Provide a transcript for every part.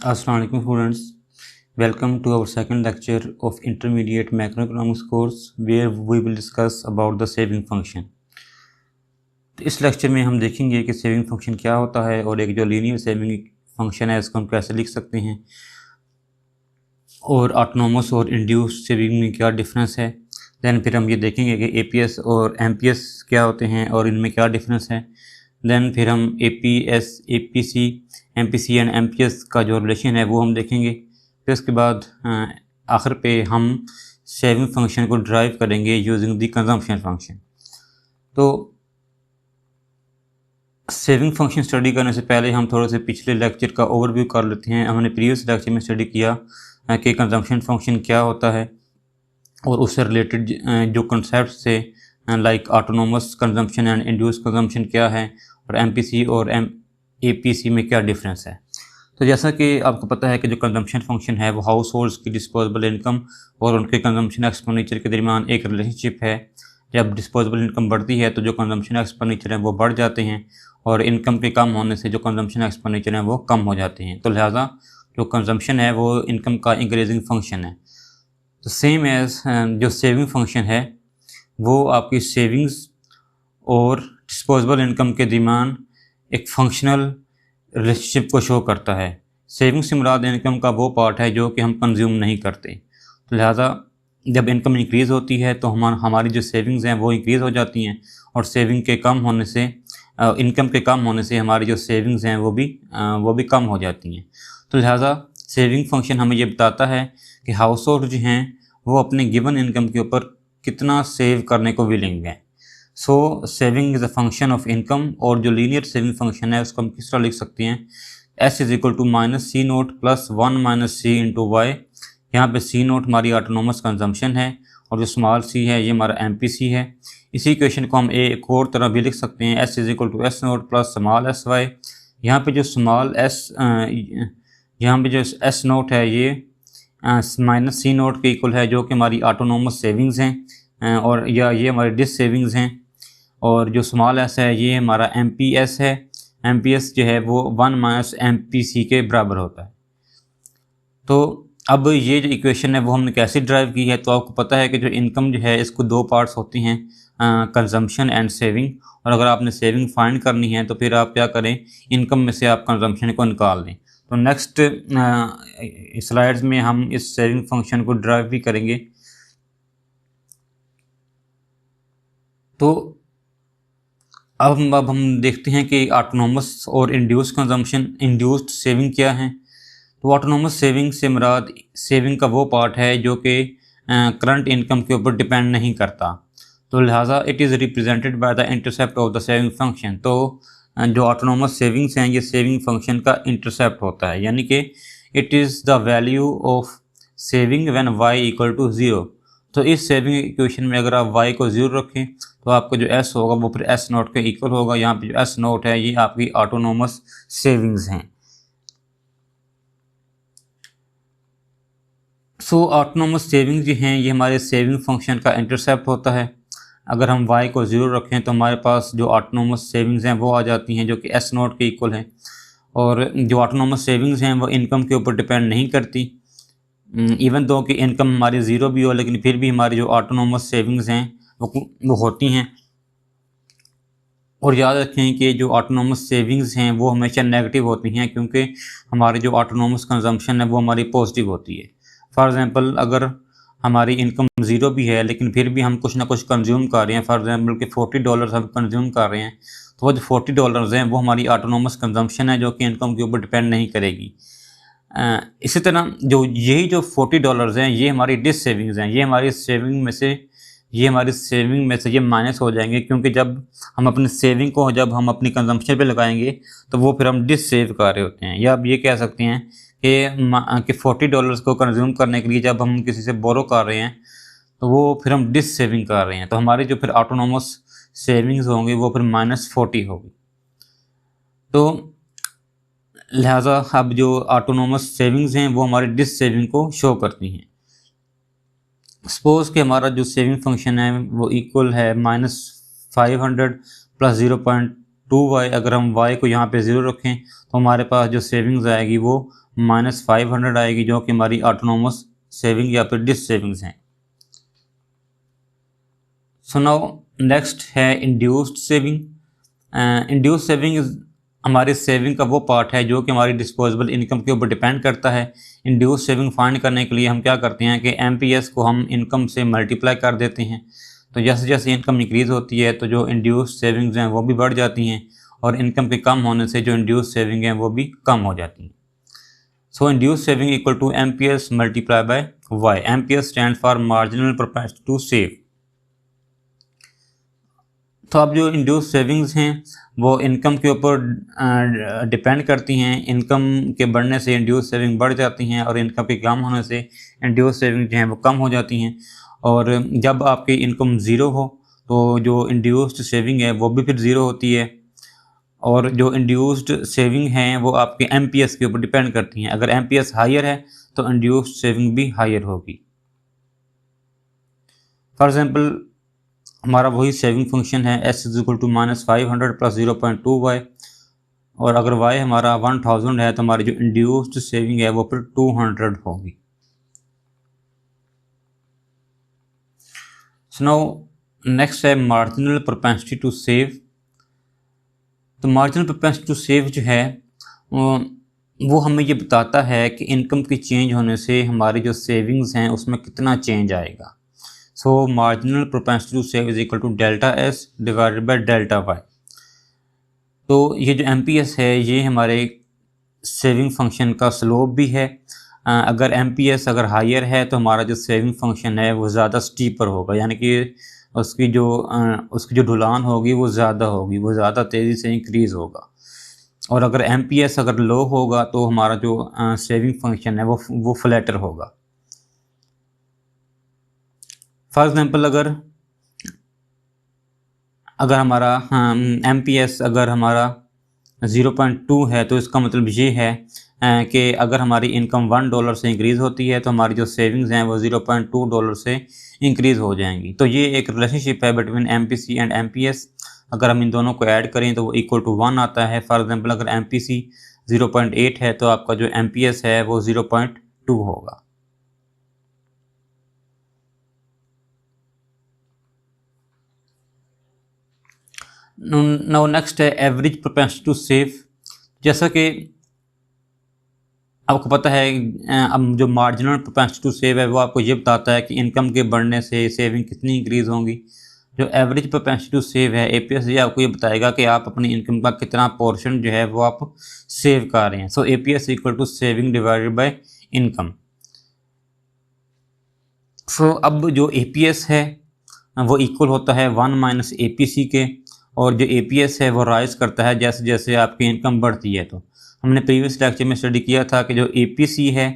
Assalamu alaikum students. Welcome to our second lecture of intermediate macroeconomics course where we will discuss about the saving function. तो इस lecture में हम देखेंगे कि saving function क्या होता है और एक जो लीनियर सेविंग फंक्शन है इसको हम कैसे लिख सकते हैं और ऑटोनोमस और इंड्यूस्ड सेविंग में क्या डिफरेंस है। दैन फिर हम ये देखेंगे कि एपीएस और एमपीएस क्या होते हैं और इनमें क्या डिफरेंस है। दैन फिर हम APS, APC, MPC and MPS का जो रिलेशन है वो हम देखेंगे। फिर उसके बाद आखिर पे हम सेविंग फंक्शन को ड्राइव करेंगे यूजिंग द कंजम्पशन फंक्शन। तो सेविंग फंक्शन स्टडी करने से पहले हम थोड़े से पिछले लेक्चर का ओवरव्यू कर लेते हैं। हमने प्रीवियस लेक्चर में स्टडी किया कि कंजम्पशन फंक्शन क्या होता है और उससे रिलेटेड जो कंसेप्ट थे like autonomous consumption and induce consumption क्या है और एमपीसी और एपीसी में क्या डिफरेंस है। तो जैसा कि आपको पता है कि जो कंजम्पशन फंक्शन है वो हाउस होल्ड्स की डिस्पोजेबल इनकम और उनके कंजम्पशन एक्सपेंडिचर के दरमियान एक रिलेशनशिप है। जब डिस्पोजेबल इनकम बढ़ती है तो जो कंजम्पशन एक्सपेंडिचर हैं वो बढ़ जाते हैं और इनकम के कम होने से जो कंजम्पशन एक्सपेंडिचर हैं वो कम हो जाते हैं। तो लिहाजा जो कंजम्पशन है वो इनकम का इंक्रीजिंग फंक्शन है। तो सेम एज जो सेविंग फंक्शन है वो आपकी सेविंग्स और डिस्पोजेबल इनकम के दरमियान एक फंक्शनल रिलेशनशिप को शो करता है। सेविंग से मुराद इनकम का वो पार्ट है जो कि हम कंज्यूम नहीं करते। तो लिहाजा जब इनकम इंक्रीज़ होती है तो हमारी जो सेविंग्स हैं वो इंक्रीज़ हो जाती हैं और सेविंग के कम होने से इनकम के कम होने से हमारी जो सेविंग्स हैं वो भी कम हो जाती हैं। तो लिहाजा सेविंग फंक्शन हमें ये बताता है कि हाउस होल्ड जो हैं वो अपने गिवन इनकम के ऊपर कितना सेव करने को विलिंग है। So saving is a function of income और जो लीनियर सेविंग फंक्शन है उसको हम किस तरह लिख सकते हैं, S is equal to minus C naught plus one minus C into Y. यहाँ पर सी नोट हमारी ऑटोनोमस कंजम्पशन है और जो स्मॉल सी है ये हमारा एमपीसी है। इसी इक्वेशन को हम एक और तरह भी लिख सकते हैं, S is equal to S naught plus small S Y. यहाँ पे जो स्मॉल एस यहाँ पे जो एस नोट है ये माइनस सी नोट के इक्वल है जो कि हमारी ऑटोनोमस सेविंग्स हैं और या ये हमारी डिस सेविंग्स हैं। और जो स्मॉल एस है ये हमारा एमपीएस है। एमपीएस जो है वो वन माइनस एमपीसी के बराबर होता है। तो अब ये जो इक्वेशन है वो हमने कैसे ड्राइव की है, तो आपको पता है कि जो इनकम जो है इसको दो पार्ट्स होती हैं, कंजम्पशन एंड सेविंग। और अगर आपने सेविंग फाइंड करनी है तो फिर आप क्या करें, इनकम में से आप कंजम्पशन को निकाल दें। तो नेक्स्ट स्लाइड्स में हम इस सेविंग फंक्शन को ड्राइव भी करेंगे। तो अब हम देखते हैं कि ऑटोनोमस और इंड्यूस्ड सेविंग क्या है। तो ऑटोनोमस सेविंग से मुराद सेविंग का वो पार्ट है जो कि करंट इनकम के ऊपर डिपेंड नहीं करता। तो लिहाजा it is represented by the intercept of the saving function. तो जो ऑटोनोमस सेविंग्स हैं ये सेविंग फंक्शन का इंटरसेप्ट होता है, यानी कि it is the value of saving when Y equal to zero. तो इस सेविंग इक्वेशन में अगर आप वाई को ज़ीरो रखें तो आपका जो एस होगा वो फिर एस नोट के इक्वल होगा। यहाँ पे जो एस नोट है ये आपकी ऑटोनोमस सेविंग्स हैं। सो ऑटोनोमस सेविंग्स जो हैं ये हमारे सेविंग फंक्शन का इंटरसेप्ट होता है। अगर हम y को ज़ीरो रखें तो हमारे पास जो ऑटोनोमस सेविंग्स हैं वो आ जाती हैं जो कि एस नोट के इक्वल हैं। और जो ऑटोनोमस सेविंग्स हैं वो इनकम के ऊपर डिपेंड नहीं करती, इवन दो कि इनकम हमारी ज़ीरो भी हो, लेकिन फिर भी हमारी जो ऑटोनोमस सेविंग्स हैं वो होती हैं। और याद रखें कि जो ऑटोनोमस सेविंग्स हैं वो हमेशा नेगेटिव होती हैं क्योंकि हमारी जो ऑटोनोमस कंजम्पशन है वो हमारी पॉजिटिव होती है। फॉर एग्ज़ाम्पल अगर हमारी इनकम ज़ीरो भी है लेकिन फिर भी हम कुछ ना कुछ कंज्यूम कर रहे हैं, फॉर एग्ज़ाम्पल कि $40 हम कंज्यूम कर रहे हैं, तो वो जो $40 हैं वो हमारी ऑटोनोमस कंजम्पशन है जो कि इनकम के ऊपर डिपेंड नहीं करेगी। इसी तरह जो $40 हैं ये हमारी डिस सेविंग्स हैं, ये हमारी सेविंग में से ये माइनस हो जाएंगे क्योंकि जब हम अपनी सेविंग को जब हम अपनी कंजम्पशन पे लगाएंगे तो वो फिर हम डिस सेव कर रहे होते हैं। या आप ये कह सकते हैं कि $40 को कंज्यूम करने के लिए जब हम किसी से बोरो कर रहे हैं तो वो फिर हम डिस सेविंग कर रहे हैं, तो हमारी जो फिर ऑटोनोमस सेविंग्स होंगी वो फिर -40 होगी। तो लिहाजा अब जो ऑटोनोमस सेविंग्स हैं वो हमारी डिस सेविंग को शो करती हैं। सपोज़ कि हमारा जो सेविंग फंक्शन है वो इक्वल है -500 प्लस 0.2 वाई। अगर हम वाई को यहाँ पे ज़ीरो रखें तो हमारे पास जो सेविंग्स आएगी वो -500 आएगी, जो कि हमारी ऑटोनोमस सेविंग या फिर डिस सेविंग्स हैं। सो नाउ नेक्स्ट है इंड्यूस्ड सेविंग। इंड्यूस्ड सेविंग हमारी सेविंग का वो पार्ट है जो कि हमारी डिस्पोजेबल इनकम के ऊपर डिपेंड करता है। इंड्यूस्ड सेविंग फाइंड करने के लिए हम क्या करते हैं कि एमपीएस को हम इनकम से मल्टीप्लाई कर देते हैं। तो जैसे जैसे इनकम इंक्रीज़ होती है तो जो इंड्यूस्ड सेविंग्स हैं वो भी बढ़ जाती हैं, और इनकम के कम होने से जो इंड्यूस्ड सेविंग हैं वो भी कम हो जाती हैं। So induced saving equal to MPS multiply by Y. MPS stand for marginal propensity to save. तो अब जो इंड्यूस्ड सेविंग्स हैं वो इनकम के ऊपर डिपेंड करती हैं। इनकम के बढ़ने से इंड्यूस्ड सेविंग बढ़ जाती हैं, और इनकम के कम होने से इंड्यूस्ड सेविंग जो हैं वो कम हो जाती हैं। और जब आपकी इनकम ज़ीरो हो तो जो इंड्यूस्ड सेविंग है वो भी फिर ज़ीरो होती है, और जो इंड्यूस्ड सेविंग हैं वो आपके एमपीएस के ऊपर डिपेंड करती हैं। अगर एमपीएस हायर है तो इंड्यूस्ड सेविंग भी हायर होगी। फॉर एग्जांपल हमारा वही सेविंग फंक्शन है s is equal to -500 plus 0.2y, और अगर y हमारा 1000 है तो हमारी जो इंड्यूस्ड सेविंग है वो फिर 200 होगी। सो नाउ नेक्स्ट है मार्जिनल प्रोपेंसिटी टू सेव। तो मार्जिनल प्रोपेंसिटी टू सेव जो है वो हमें ये बताता है कि इनकम की चेंज होने से हमारी जो सेविंग्स हैं उसमें कितना चेंज आएगा। So marginal propensity to save is equal to delta S divided by delta Y. तो ये जो एमपीएस है ये हमारे सेविंग फंक्शन का स्लोप भी है। अगर एमपीएस अगर हायर है तो हमारा जो सेविंग फंक्शन है वो ज़्यादा स्टीपर होगा, यानी कि उसकी जो ढुलान होगी वो ज़्यादा होगी, वो ज़्यादा तेज़ी से इंक्रीज़ होगा। और अगर एमपीएस अगर लो होगा तो हमारा जो सेविंग फंक्शन है वो फ्लैटर होगा। फॉर एग्जांपल अगर हमारा एमपीएस अगर हमारा 0.2 है तो इसका मतलब ये है कि अगर हमारी इनकम $1 से इंक्रीज़ होती है तो हमारी जो सेविंग्स हैं वो $0.2 से इंक्रीज़ हो जाएंगी। तो ये एक रिलेशनशिप है बिटवीन एमपीसी एंड एमपीएस। अगर हम इन दोनों को ऐड करें तो वो इक्वल टू 1 आता है। फॉर एग्जांपल अगर एमपीसी 0.8 है तो आपका जो एमपीएस है वो 0.2 होगा। नाउ नेक्स्ट है एवरेज प्रोपेंसिटी टू सेव। जैसा कि आपको पता है अब जो मार्जिनल प्रोपेंसिटी टू सेव है वो आपको ये बताता है कि इनकम के बढ़ने से सेविंग कितनी इंक्रीज़ होंगी। जो एवरेज प्रोपेंसिटी टू सेव है एपीएस ये आपको ये बताएगा कि आप अपनी इनकम का कितना पोर्शन जो है वो आप सेव कर रहे हैं। So APS equal to saving divided by income. So अब जो एपीएस है वो इक्वल होता है 1 माइनस एपीसी के, और जो एपीएस है वो राइज करता है जैसे जैसे आपकी इनकम बढ़ती है। तो हमने प्रीवियस लेक्चर में स्टडी किया था कि जो एपीसी है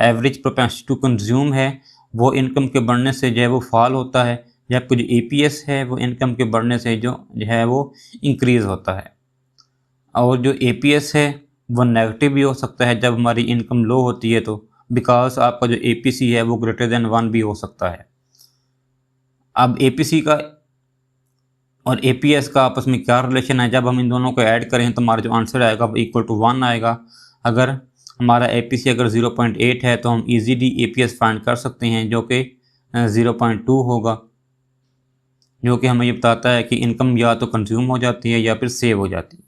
एवरेज प्रोपेंसिटी टू कंज्यूम है वो इनकम के बढ़ने से जो है वो फॉल होता है, जबकि जो एपीएस है वो इनकम के बढ़ने से जो है वो इंक्रीज़ होता है। और जो एपीएस है वो नेगेटिव भी हो सकता है जब हमारी इनकम लो होती है, तो बिकॉज आपका जो एपीसी है वो ग्रेटर देन 1 भी हो सकता है। अब एपीसी का और एपीएस का आपस में क्या रिलेशन है, जब हम इन दोनों को ऐड करें तो हमारा जो आंसर आएगा वो इक्वल टू 1 आएगा। अगर हमारा एपीसी अगर 0.8 है तो हम इजीली एपीएस फाइंड कर सकते हैं जो कि 0.2 होगा, जो कि हमें ये बताता है कि इनकम या तो कंज्यूम हो जाती है या फिर सेव हो जाती है।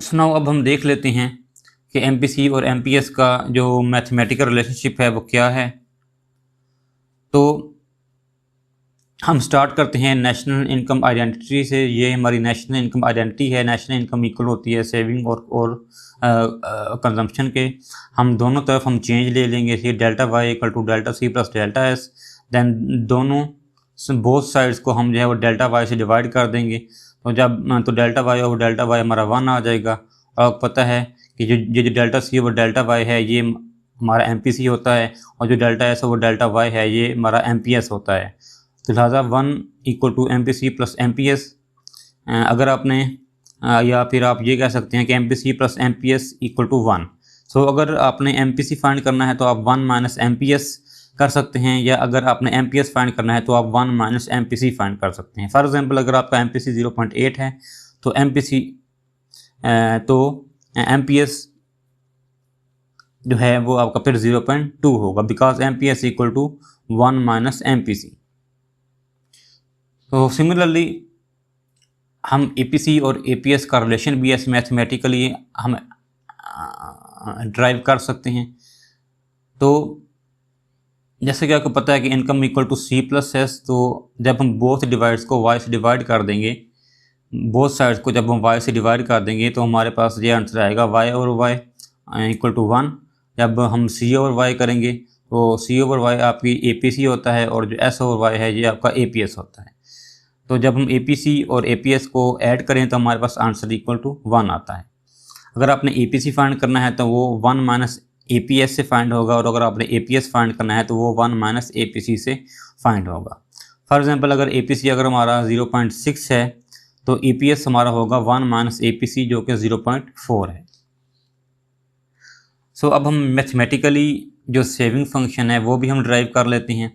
सुनाओ अब हम देख लेते हैं कि एमपीसी और एमपीएस का जो मैथमेटिकल रिलेशनशिप है वो क्या है। तो हम स्टार्ट करते हैं नेशनल इनकम आइडेंटिटी से। ये हमारी नेशनल इनकम आइडेंटिटी है। नेशनल इनकम इक्वल होती है सेविंग और कंजम्पशन के। हम दोनों तरफ हम चेंज ले लेंगे, फिर delta Y equal to delta C plus delta S. Then दोनों बोथ साइड्स को हम जो है वो डेल्टा वाई से डिवाइड कर देंगे। तो डेल्टा वाई और डेल्टा वाई हमारा 1 आ जाएगा। और आपको पता है कि जो डेल्टा सी और डेल्टा वाई है ये हमारा एमपीसी होता है, और जो डेल्टा एस और वो डेल्टा वाई है ये हमारा एमपीएस होता है। तो लिहाजा 1 equal to MPC plus MPS. अगर आपने या फिर आप ये कह सकते हैं कि MPC plus MPS equal to 1। सो अगर आपने एमपीसी फाइंड करना है तो आप 1 माइनस एमपीएस कर सकते हैं, या अगर आपने एमपीएस फाइंड करना है तो आप 1 माइनस एमपीसी फाइंड कर सकते हैं। फॉर एग्जांपल अगर आपका एमपीसी 0.8 है तो MPS जो है वो आपका फिर 0.2 होगा, because MPS equal to 1 minus MPC। तो सिमिलरली हम APC और APS का रिलेशन भी ऐसे मैथमेटिकली हम ड्राइव कर सकते हैं। तो जैसे कि आपको पता है कि इनकम इक्वल टू C+S, तो जब हम बोथ डिवाइड्स को y से डिवाइड कर देंगे, बोथ साइड्स को जब हम y से डिवाइड कर देंगे तो हमारे पास ये आंसर आएगा y over y equal to 1। जब हम C ओवर y करेंगे तो C ओवर y आपकी APC होता है और जो S ओवर y है ये आपका APS होता है। तो जब हम APC और APS को ऐड करें तो हमारे पास आंसर इक्वल टू 1 आता है। अगर आपने APC फाइंड करना है तो वो 1 माइनस APS से फाइंड होगा, और अगर आपने APS फाइंड करना है तो वो 1 माइनस APC से फाइंड होगा। फॉर एग्जांपल अगर APC अगर हमारा 0.6 है तो APS हमारा होगा 1 माइनस APC जो कि 0.4 है। सो अब हम मैथमेटिकली जो सेविंग फंक्शन है वो भी हम ड्राइव कर लेते हैं।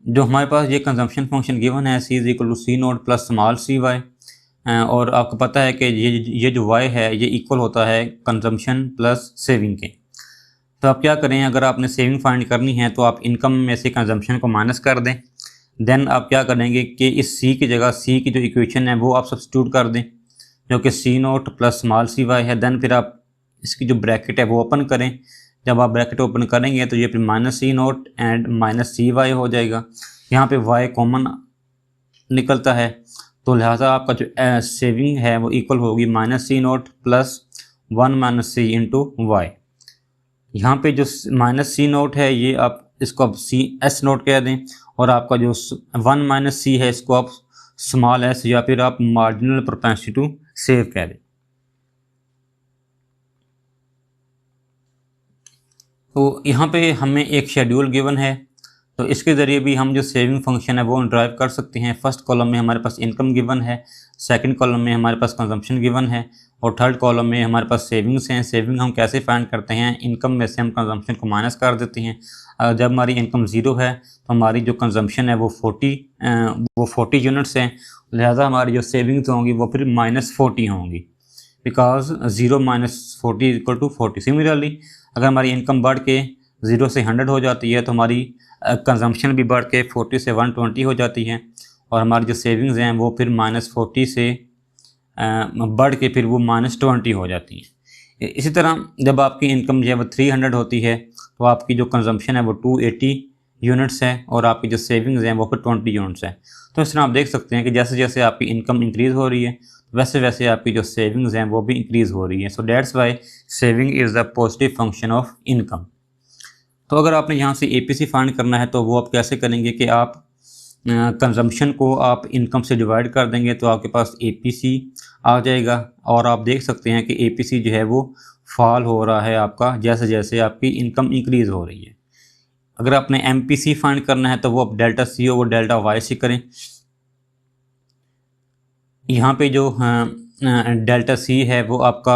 जो हमारे पास ये कंजम्पशन फंक्शन गिवन है C is equal to C naught plus small cy, और आपको पता है कि ये जो y है ये इक्वल होता है कंजम्पशन प्लस सेविंग के। तो आप क्या करें, अगर आपने सेविंग फाइंड करनी है तो आप इनकम में से कंजम्पशन को माइनस कर दें। देन आप क्या करेंगे कि इस C की जगह C की जो इक्वेशन है वो आप सब्स्टिट्यूट कर दें जो कि C naught plus small cy है। देन फिर आप इसकी जो ब्रैकेट है वो ओपन करें। जब आप ब्रैकेट ओपन करेंगे तो ये फिर minus C note and minus CY हो जाएगा। यहाँ पे y कॉमन निकलता है तो लिहाजा आपका जो सेविंग है वो इक्वल होगी minus C naught plus 1 minus C into Y. यहाँ पे जो माइनस C नोट है ये आप इसको आप S नोट कह दें, और आपका जो 1 माइनस C है इसको आप स्मॉल s या फिर आप मार्जिनल प्रोपेंसिटी टू सेव कह दें। तो यहाँ पे हमें एक शेड्यूल गिवन है, तो इसके ज़रिए भी हम जो सेविंग फंक्शन है वो ड्राइव कर सकते हैं। फर्स्ट कॉलम में हमारे पास इनकम गिवन है, सेकंड कॉलम में हमारे पास कंजम्पशन गिवन है, और थर्ड कॉलम में हमारे पास सेविंग्स हैं। सेविंग हम कैसे फाइंड करते हैं, इनकम में से हम कंजम्पशन को माइनस कर देते हैं। जब हमारी इनकम 0 है तो हमारी जो कंजम्पशन है वो 40 यूनिट्स हैं, लिहाजा हमारी जो सेविंग्स होंगी वो फिर -40 होंगी, because 0 minus 40 equal to 40। Similarly अगर हमारी इनकम बढ़ के 0 से 100 हो जाती है तो हमारी कंजम्पशन भी बढ़ के 40 से 120 हो जाती है, और हमारी जो सेविंग्स हैं वो फिर -40 से बढ़ के फिर वो -20 हो जाती है। इसी तरह जब आपकी इनकम जो है वो 300 होती है तो आपकी जो कंजम्पशन है वो 280 यूनिट्स है, और आपकी जो सेविंग्स हैं वो फिर 20 यूनिट्स हैं। तो इस तरह आप देख सकते हैं कि जैसे जैसे आपकी इनकम इंक्रीज़ हो रही है वैसे वैसे आपकी जो सेविंग्स हैं वो भी इंक्रीज़ हो रही है। So that's why saving is the positive function of income. तो अगर आपने यहाँ से APC फाइंड करना है तो वो आप कैसे करेंगे कि आप कंजम्पशन को आप इनकम से डिवाइड कर देंगे तो आपके पास APC आ जाएगा, और आप देख सकते हैं कि APC जो है वो फॉल हो रहा है आपका जैसे जैसे आपकी इनकम इंक्रीज़ हो रही है। अगर आपने MPC फाइंड करना है तो वो आप delta C over delta Y से करें। यहाँ पे जो डेल्टा C है वो आपका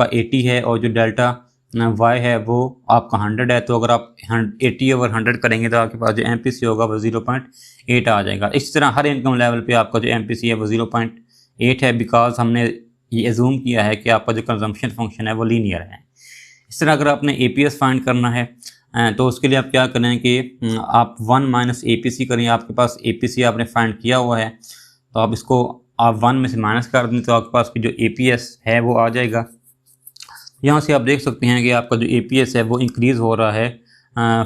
80 है, और जो डेल्टा y है वो आपका 100 है। तो अगर आप 80 ओवर 100 करेंगे तो आपके पास जो MPC होगा वो 0.8 आ जाएगा। इस तरह हर इनकम लेवल पे आपका जो MPC है वो 0.8 है, बिकॉज हमने ये एज्यूम किया है कि आपका जो कंजम्पशन फंक्शन है वो लीनियर है। इस तरह अगर आपने APS फाइंड करना है तो उसके लिए आप क्या करें कि आप 1 माइनस APC करें। आपके पास APC आपने फाइंड किया हुआ है तो आप इसको आप 1 में से माइनस कर दें तो आपके पास जो APS है वो आ जाएगा। यहाँ से आप देख सकते हैं कि आपका जो APS है वो इंक्रीज़ हो रहा है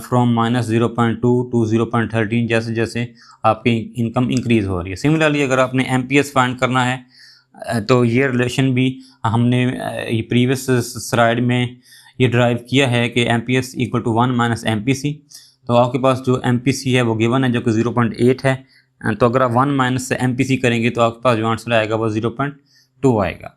फ्रॉम -0.2 टू 0.13 जैसे जैसे आपकी इनकम इंक्रीज़ हो रही है। सिमिलरली अगर आपने MPS फाइंड करना है तो ये रिलेशन भी हमने ये प्रीवियस स्लाइड में ये ड्राइव किया है कि MPS equal to 1 minus MPC। तो आपके पास जो MPC है वो गिवन है जो कि 0.8 है, तो अगर आप 1 माइनस MPC करेंगे तो आपके पास जो आंसर आएगा वो 0.2 आएगा।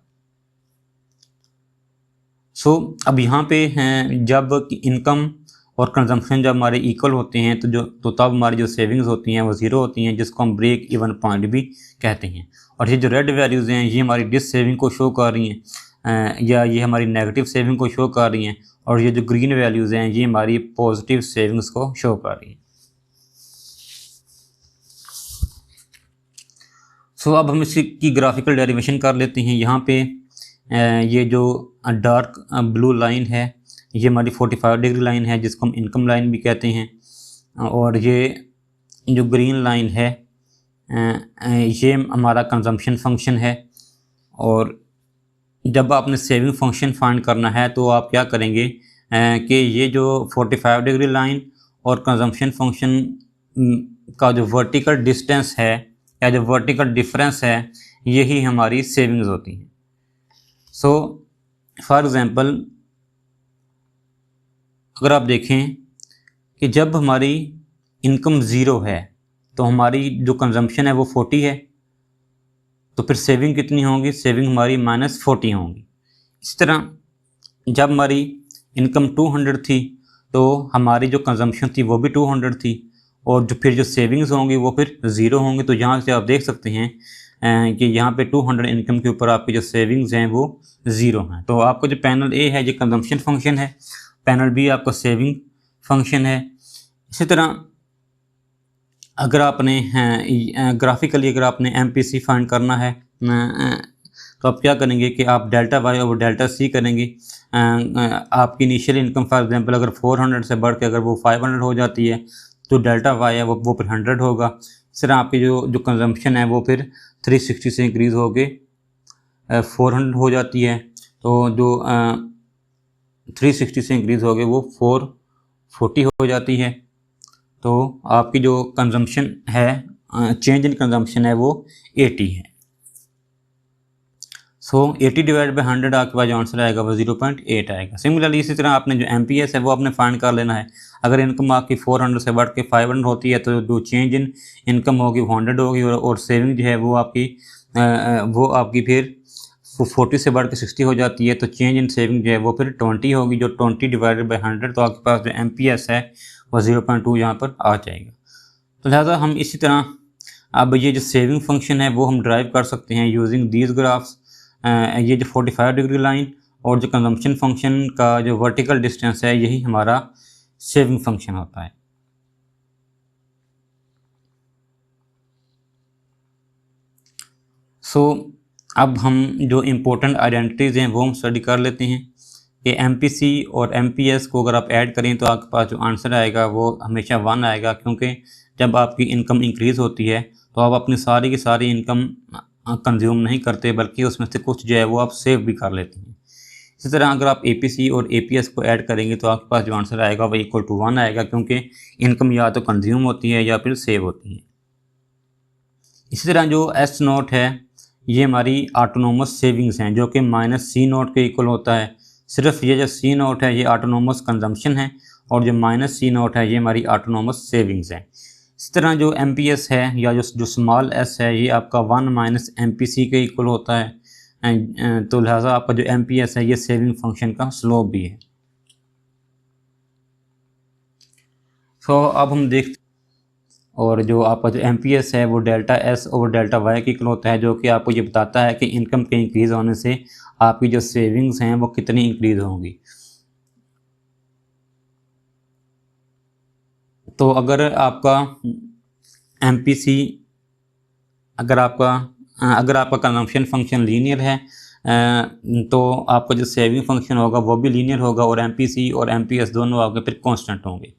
सो अब यहाँ पे हैं जब इनकम और कंजम्पशन जब हमारे इक्वल होते हैं तो तब हमारी जो सेविंग्स होती हैं वो 0 होती हैं, जिसको हम ब्रेक इवन पॉइंट भी कहते हैं। और ये जो रेड वैल्यूज़ हैं ये हमारी डिस सेविंग को शो कर रही हैं या ये हमारी नेगेटिव सेविंग को शो कर रही हैं, और ये जो ग्रीन वैल्यूज़ हैं ये हमारी पॉजिटिव सेविंग्स को शो कर रही हैं। सो अब हम इसकी ग्राफिकल डेरिवेशन कर लेते हैं। यहाँ पे ये जो डार्क ब्लू लाइन है ये हमारी 45 डिग्री लाइन है जिसको हम इनकम लाइन भी कहते हैं, और ये जो ग्रीन लाइन है ये हमारा कंजम्पशन फंक्शन है। और जब आपने सेविंग फंक्शन फाइंड करना है तो आप क्या करेंगे कि ये जो 45 डिग्री लाइन और कंजम्पशन फंक्शन का जो वर्टिकल डिस्टेंस है या जो वर्टिकल डिफरेंस है यही हमारी सेविंग्स होती हैं। सो फॉर एग्ज़ाम्पल अगर आप देखें कि जब हमारी इनकम ज़ीरो है तो हमारी जो कंजम्पशन है वो 40 है, तो फिर सेविंग कितनी होंगी? सेविंग हमारी -40 होंगी। इस तरह जब हमारी इनकम 200 थी तो हमारी जो कंजम्पशन थी वो भी 200 थी, और जो फिर जो सेविंग्स होंगी वो फिर ज़ीरो होंगी। तो यहाँ से आप देख सकते हैं कि यहाँ पे 200 इनकम के ऊपर आपकी जो सेविंग्स हैं वो ज़ीरो हैं। तो आपका जो पैनल ए है ये कंजम्पशन फंक्शन है, पैनल बी आपका सेविंग फंक्शन है। इसी तरह अगर आपने ग्राफिकली अगर आपने MPC फाइंड करना है तो आप क्या करेंगे कि आप डेल्टा वाई और डेल्टा सी करेंगे। आपकी इनिशियल इनकम फॉर एग्जांपल अगर 400 से बढ़ के अगर वो 500 हो जाती है तो डेल्टा वाई है वो फिर 100 होगा। इस तरह आपकी जो कंजम्पशन है वो फिर 360 से इंक्रीज़ हो के 400 हो जाती है। तो जो 360 से इंक्रीज़ हो गए वो 440 हो जाती है। तो आपकी जो कंजम्पशन है चेंज इन कंजम्पशन है वो 80 है। सो 80 डिवाइड बाई 100 आपके पास जो आंसर आएगा वो 0.8 आएगा। सिमिलरली इसी तरह आपने जो MPS है वो आपने फाइंड कर लेना है। अगर इनकम आपकी 400 से बढ़ के 500 होती है तो जो चेंज इन इनकम होगी 100 होगी, और सेविंग जो है वो आपकी फिर 40 से बढ़ के 60 हो जाती है, तो चेंज इन सेविंग जो है वो फिर 20 होगी, जो 20 डिवाइडेड बाई 100, तो आपके पास जो MPS है वो 0.2 यहाँ पर आ जाएगा। तो लिहाजा हम इसी तरह अब ये जो सेविंग फंक्शन है वो हम ड्राइव कर सकते हैं यूजिंग दीज ग्राफ्स। ये जो 45 डिग्री लाइन और जो कंजम्पशन फंक्शन का जो वर्टिकल डिस्टेंस है यही हमारा सेविंग फंक्शन होता है। सो अब हम जो इम्पोर्टेंट आइडेंटिटीज़ हैं वो हम स्टडी कर लेते हैं कि MPC और MPS को अगर आप ऐड करें तो आपके पास जो आंसर आएगा वो हमेशा 1 आएगा, क्योंकि जब आपकी इनकम इंक्रीज़ होती है तो आप अपनी सारी की सारी इनकम कंज्यूम नहीं करते, बल्कि उसमें से कुछ जो है वो आप सेव भी कर लेते हैं। इसी तरह अगर आप APC और APS को ऐड करेंगे तो आपके पास जो आंसर आएगा वो =1 आएगा, क्योंकि इनकम या तो कंज्यूम होती है या फिर सेव होती है। इसी तरह जो S0 है ये हमारी ऑटोनोमस सेविंग्स हैं जो कि -C0 के इक्वल होता है। सिर्फ ये जो C0 है ये ऑटोनोमस कंजम्पशन है, और जो -C0 है ये हमारी ऑटोनोमस सेविंग्स है। इस तरह जो MPS है या जो स्मॉल s है ये आपका 1 - MPC के इक्वल होता है। तो लिहाजा आपका जो MPS है ये सेविंग फंक्शन का स्लोप भी है। सो अब हम देखते, और जो आपका जो MPS है वो डेल्टा S और डेल्टा Y के इक्वल होता है, जो कि आपको ये बताता है कि इनकम के इंक्रीज़ होने से आपकी जो सेविंग्स हैं वो कितनी इंक्रीज़ होंगी। तो अगर आपका MPC अगर आपका कंजम्पशन फंक्शन लीनियर है तो आपका जो सेविंग फंक्शन होगा वो भी लीनियर होगा, और MPC और MPS दोनों आपके फिर कांस्टेंट होंगे।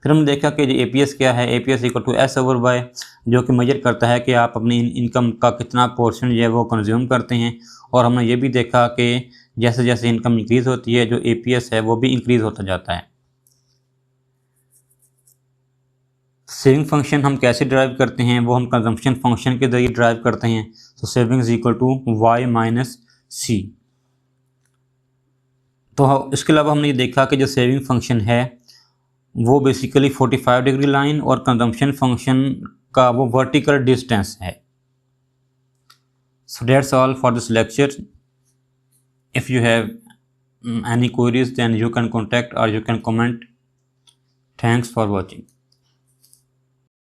फिर हमने देखा कि जो APS क्या है, APS = S/Y, जो कि मेजर करता है कि आप अपनी इनकम का कितना पोर्शन जो है वो कंज्यूम करते हैं। और हमने ये भी देखा कि जैसे जैसे इनकम इंक्रीज़ होती है जो APS है वो भी इंक्रीज़ होता जाता है। सेविंग फंक्शन हम कैसे ड्राइव करते हैं वो हम कंजम्पशन फंक्शन के जरिए ड्राइव करते हैं। तो सेविंग्स =Y - C। तो इसके अलावा हमने ये देखा कि जो सेविंग फंक्शन है वो बेसिकली 45 डिग्री लाइन और कंजम्पशन फंक्शन का वो वर्टिकल डिस्टेंस है। So that's all for this lecture. If you have any queries then you can contact or you can comment. Thanks for watching.